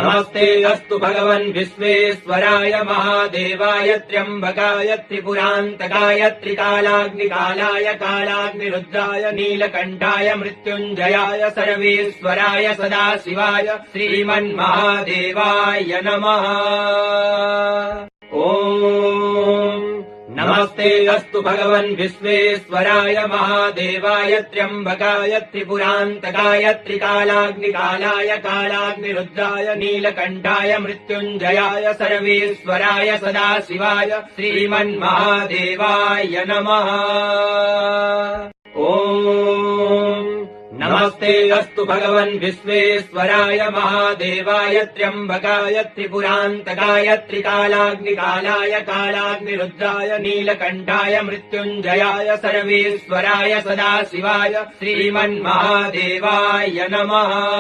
नमस्ते अस्तु भगवन् विश्वेश्वराय महादेवाय त्र्यम्बकाय त्रिपुरान्तकाय त्रिकालाग्निकालाय कालाग्निरुद्राय नीलकण्ठाय मृत्युञ्जयाय सर्वेश्वराय सदाशिवाय श्रीमन्महादेवाय नमः। नमस्ते अस्तु भगवन् विश्वेश्वराय महादेवाय त्र्यम्बकाय त्रिपुरान्तकाय त्रिकालाग्निकालाय कालाग्निरुद्राय नीलकण्ठाय मृत्युञ्जयाय सर्वेश्वराय सदाशिवाय श्रीमन्महादेवाय नमः। नमस्ते अस्तु भगवन् विश्वेश्वराय महादेवाय त्र्यम्बकाय त्रिपुरान्तकाय त्रिकालाग्निकालाय कालाग्निरुद्राय नीलकण्ठाय मृत्युञ्जयाय सर्वेश्वराय सदाशिवाय श्रीमन्महादेवाय नमः।